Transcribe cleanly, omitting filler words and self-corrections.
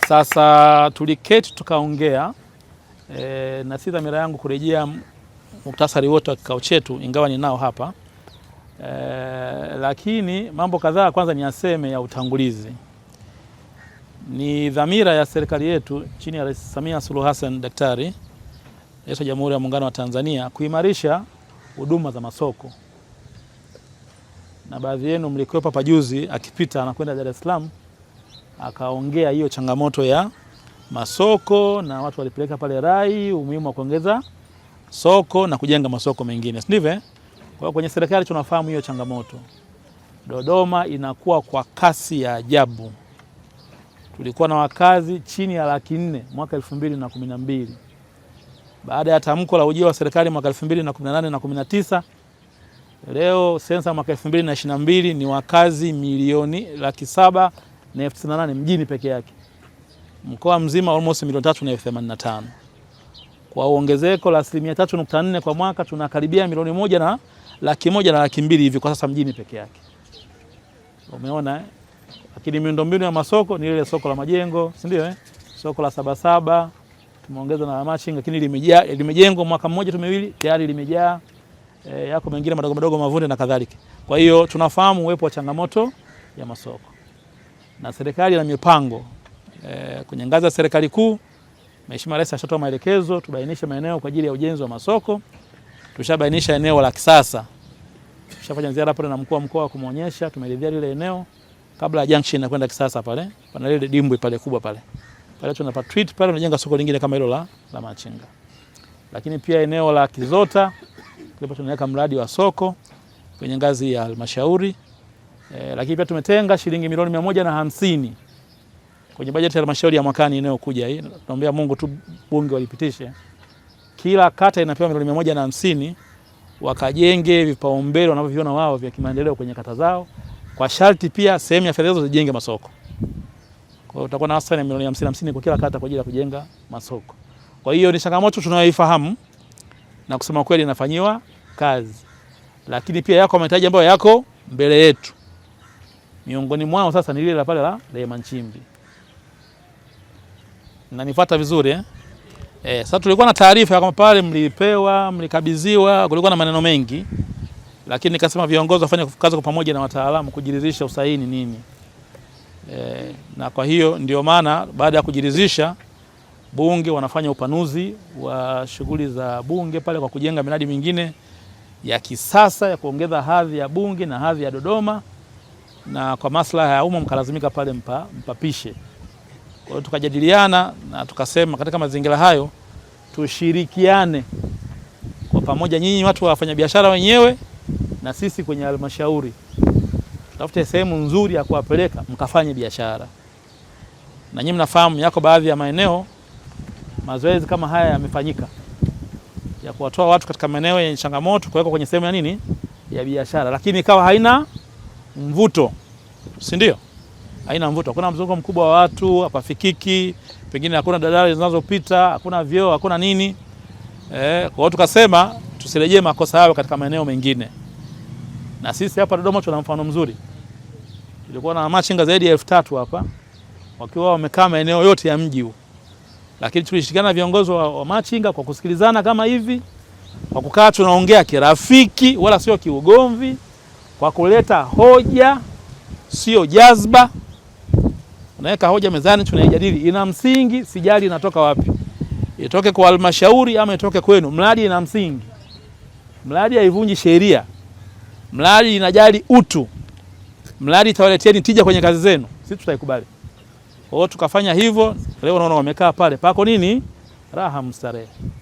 Sasa tuliketi tukaongea na si dhamira yangu kurejea muktasari wote wa kikao chetu, ingawa ninao hapa lakini mambo kadhaa kwanza niyaseme ya utangulizi. Ni dhamira ya serikali yetu chini ya Rais Samia Suluhu Hassan Daktari, Rais wa Jamhuri ya Muungano wa Tanzania, kuimarisha huduma za masoko. Na baadhi yenu mlikuwa hapa juzi akipita anakwenda Dar es Salaam akaongea hiyo changamoto ya masoko, na watu walipeleka pale rai umuhimu wa kuongeza soko na kujenga masoko mengine, ndivyo? Kwa hiyo kwenye serikali tunafahamu hiyo changamoto. Dodoma inakuwa kwa kasi ya ajabu. Tulikuwa na wakazi chini ya 400,000 mwaka 2012. Baada ya tamko la ujio wa serikali mwaka 2018 na 19, leo sensa mwaka 2022 ni wakazi 1,798,000 mjini peke yake. Mkoa mzima almost 385,000. Kwa ongezeko la 3.4 kwa mwaka tunakaribia 1,100,000 na 1,200,000 hivi kwa sasa mjini peke yake. Umeona Lakini miundombinu ya masoko ni ile soko la Majengo, si ndio Soko la Sabasaba tumeongeza na Machinga, lakini limejengwa mwaka mmoja tu miwili tayari limejaa. Yako mengine madogo madogo Mavunde na kadhalika. Kwa hiyo tunafahamu uwepo wa changamoto ya masoko. Na serikali ina mipango kwenye ngazi ya serikali kuu. Mheshimiwa Rais ashatoa maelekezo tubainishe maeneo kwa ajili ya ujenzi wa masoko. Tushabainisha eneo la kisasa. Tushafanya ziara pale na mkuu wa mkoa kumuonyesha, tumeridhia lile eneo kabla ya junction na kwenda kisasa pale. Pana lile dimbwi pale kubwa pale. Pale tunapa treat pale tunajenga soko lingine kama hilo la Machinga. Lakini pia eneo la Kizota ndipo tunaweka mradi wa soko kwenye ngazi ya halmashauri. Lakini pia tumetenga shilingi milioni 150 kwenye bajeti ya halmashauri ya mwakani inayokuja hii. Tunaombea Mungu tu bunge walipitishe. Kila kata inapewa milioni 150 wakajenge vipaumbele wanavyoviona wao vya kimaendeleo kwenye kata zao. Kwa sharti pia sehemu ya fedha hizo zijenge masoko. Kwa hiyo utakuwa na wastani milioni 50 kwa kila kata kwa ajili ya kujenga masoko. Kwa hiyo ni changamoto tunayoifahamu na kusema kweli inafanyiwa kazi. Lakini pia yako mahitaji ambayo yako mbele yetu. Miongoni mwao sasa ni lile la pale la Rehema Nchimbi. Na nifuata vizuri sasa tulikuwa na taarifa kama pale mlipewa, mlikabidhiwa, kulikuwa na maneno mengi. Lakini nikasema viongozi wafanye kazi kwa pamoja na wataalamu kujiridhisha usahihi ni nini. Na kwa hiyo ndio maana baada ya kujiridhisha bunge wanafanya upanuzi wa shughuli za bunge pale kwa kujenga miradi mingine ya kisasa ya kuongeza hadhi ya bunge na hadhi ya Dodoma, na kwa maslaha ya umma mkalazimika pale mpapishe. Kwa hiyo tukajadiliana na tukasema katika mazingira hayo tushirikiane kwa pamoja, nyinyi watu wafanya biashara wenyewe na sisi kwenye halmashauri tutafute sehemu nzuri ya kuwapeleka mkafanye biashara. Na nyinyi mnafahamu yako baadhi ya maeneo mazoezi kama haya yamefanyika ya kuwatoa watu katika maeneo yenye changamoto kuweka kwenye sehemu ya nini ya biashara, lakini ikawa haina mvuto, si ndio? Haina mvuto, hakuna mzunguko mkubwa wa watu, hapafikiki, pengine hakuna daladala zinazopita, hakuna vyoo, hakuna nini. Kwa hiyo tukasema tusirejee makosa hayo katika maeneo mengine. Na sisi hapa Dodoma tuna mfano mzuri. Tulikuwa na Machinga zaidi ya 3,000 hapa wakiwa wamekaa maeneo yote ya mji huu. Lakini tulishirikiana na viongozi wa Machinga kwa kusikilizana kama hivi, kwa kukaa tunaongea kirafiki wala sio kiugomvi, kwa kuleta hoja sio jazba. Unaweka hoja mezani tunaijadili, ina msingi, sijali inatoka wapi. Itoke kwa halmashauri ama itoke kwenu, mradi ina msingi. Mradi haivunji sheria. Mradi inajali utu. Mradi itawaleteeni tija kwenye kazi zenu. Sisi tutaikubali. Kwa hiyo tukafanya hivyo, leo unaona wamekaa pale. Pako nini? Raha mstarehe.